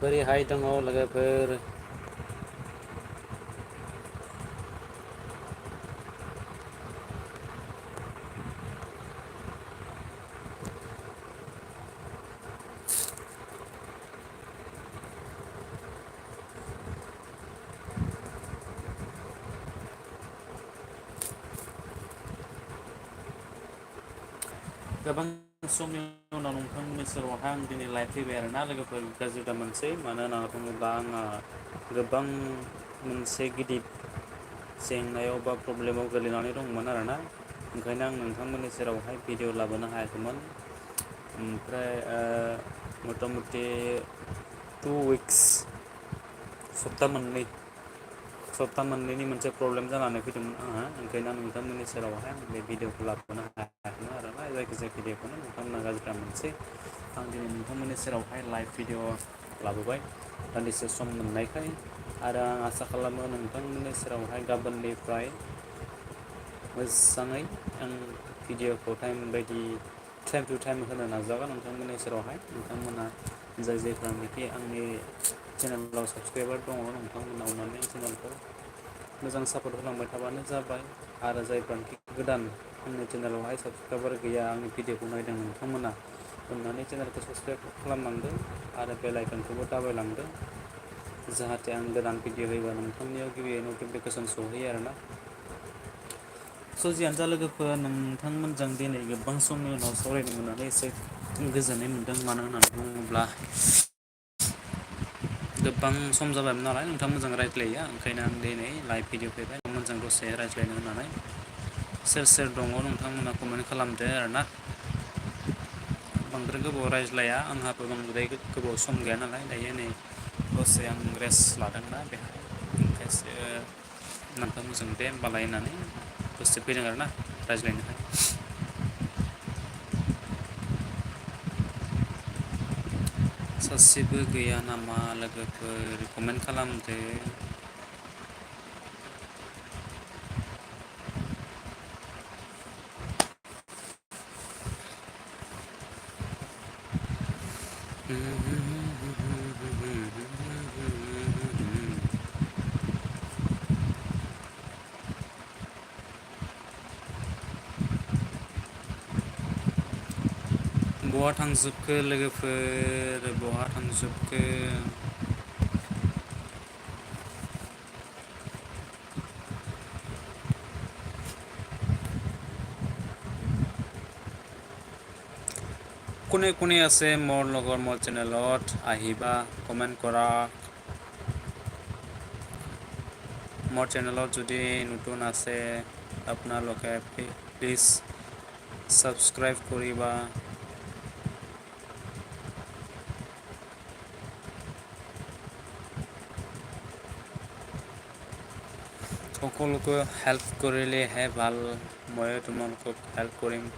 बोरैहाय दङ लोगोफोर? गोबां समनि उनाव नोंथांमोननि सेरावहाय आं दिनै लाइभ फैबाय आरोना लोगोफोर गाज्रि दामोनसै। मानो होनना बुङोब्ला आंहा गोबां मोनसे गिदिर जेंनायाव बा प्रब्लेमाव गोलैनानै दंमोन आरोना। ओंखायनो आं नोंथांमोननि सेरावहाय भिडिअ लाबोनो हायाखैमोन। ओमफ्राय मथा मथि 2 उइक्स सप्ता मोननैनि मोनसे प्रब्लेम जानानै फैदोंमोन आंहा। ओंखायनो आं नोंथांमोननि सेरावहाय आं बे भिडिअखौ लाबोनो हायाखैमोन आरोना। जायखिजाया भिडिअखौनो नोंथांमोना गाज्रि दामोनसै। आं दिनै नोंथांमोननि सेरावहाय लाइभ भिडिअ लाबोबाय दान्दिसे सम मोननायखाय। आरो आं आसा खालामो नोंथांमोननि सेरावहाय गाबोननिफ्राय मोजाङै आं भिडिअखौ टाइम टु टाइम होनो नाजागोन नोंथांमोननि सेरावहाय। नोंथांमोना जायफ्रानोखि आंनि चेनेलाव साबसक्राइबार दङ नोंथांमोना अननानै चेनेलखौ मोजां सापर्ट होलांबाय थाबानो जाबाय। आरो जायफ्रानोखि गोदान आंनि चेनेलावहाय साबसक्राइबार गैया आंनि भिडिअखौ नायदों नोंथांमोना अननानै चेनेलखौ साबसक्राइब खालामलांदो आरो बेल आइकनखौबो दाबायलांदो। जाहाथे आं गोदान भिडिअ होयोबा नोंथांनियाव गिबियै नटिफिकेसन सहैयो आरोना। स' जियानो जा लोगोफोर नोंथांमोनजों दिनै गोबां समनि उनाव सावरायनो मोननानै एसे गोजोननाय मोनदों। मानो होननानै बुङोब्ला गोबां सम जाबायमोन नालाय नोंथांमोनजों रायज्लायैया। ओंखायनो आं दिनै लाइभ भिडिअ फैबाय नोंथांमोनजों दसे रायज्लायनो होननानै। सोर सोर दङ नोंथांमोना कमेन्ट खालामदो आरोना। बांद्राय गोबाव रायज्लाया आंहाबो बांद्राय गोबाव सम गैया नालाय दायो नै दसे आं रेस्ट लादोंना बेहाय ओंखायसो नोंथांमोनजों दे होमबालाय होननानै दसे फैदों आरोना रायज्लायनोहाय। सासेबो गैया नामा लोगोफोर कमेन्ट खालामदो। बहा थांजोबखो लोगोफोर बहा थांजोबखो? কোনে কোনে আছে মোৰ লগৰ মোৰ চেনেলত আহিবা কমেণ্ট কৰা। মোৰ চেনেলত যদি নতুন আছে আপোনালোকে প্লিজ ছাবস্ক্ৰাইব কৰিবা। সকলোকে হেল্প কৰিলেহে ভাল। ময়ো তোমালোকক হেল্প কৰিম।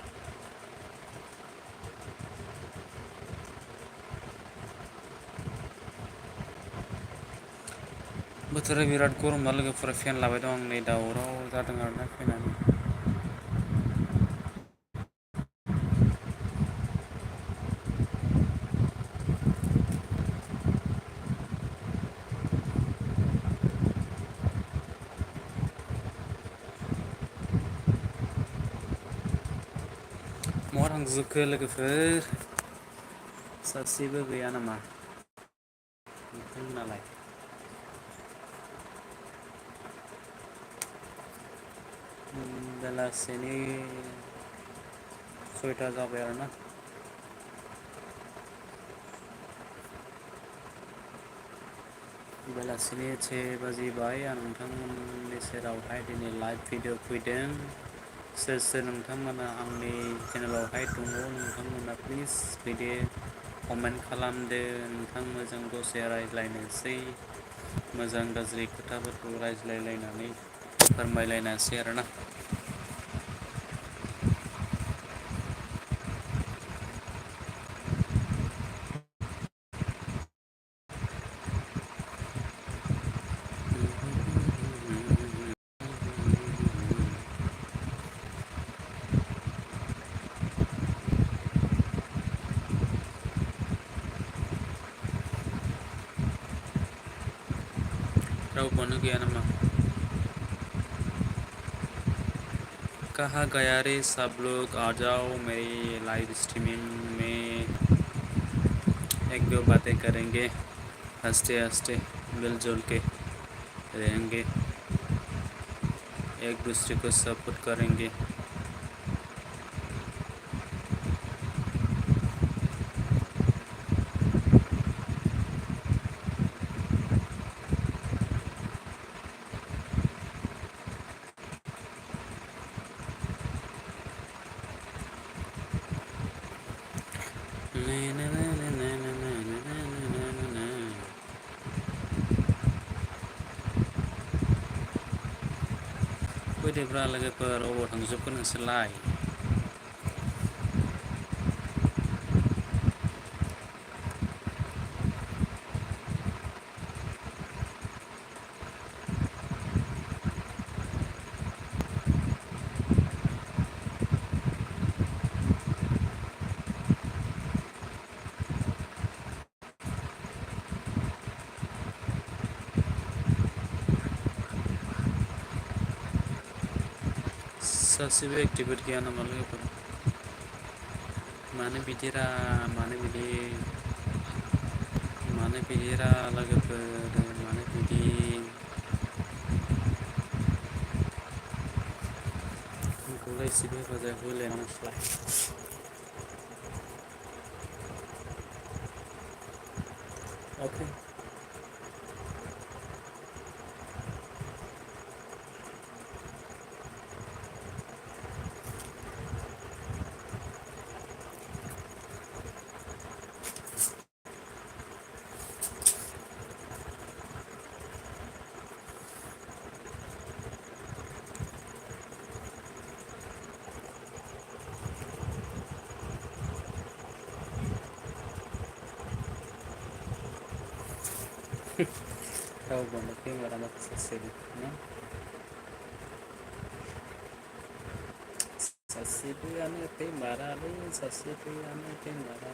बोथोरा बिराद गरम ना लोगोफोरा फेन लाबाय दं आं नै दावराव जादों आरोना फेनानो। बहा थांजोबखो लोगोफोर सासेबो गैया नामा नोंथांमोनालाय? बेलासिनि 6ता जाबाय आरोना। बेलासिनि 6 बाजिबाय आं नोंथांमोननि सेरावहाय दिनै लाइभ भिडिअ फैदों। सोर सोर नोंथांमोना आंनि चेनेलावहाय दङ नोंथांमोना प्लिज फैदो कमेन्ट खालामदो। नोंथांमोनजों दसे रायज्लायनोसै मोजां गाज्रि खोथाफोरखौ रायज्लायलायनानै फोरमायलायनोसै आरोना। रावबोआनो गैया नामा? कहाँ गया रे सब लोग आ जाओ मेरी लाइव स्ट्रीमिंग में एक दो बातें करेंगे हंसते हंसते मिलजुल के रहेंगे एक दूसरे को सपोर्ट करेंगे फैदोब्रा लोगोफोर अबाव थांजोबखो नोंसोरलाय सासेबो एक्टिभेट गैया नामा लोगोफोर मानो बिदिरा मानो बिदिरा लोगोफोर मानो बिदि आंखौलाय एसेबो हेफाजाब होलाया नोंसोरलाय अके रावबोआनो फैमारा माथो सासेबो ना सासेबोआनो फैमारालै सासेबोआनो फैमारा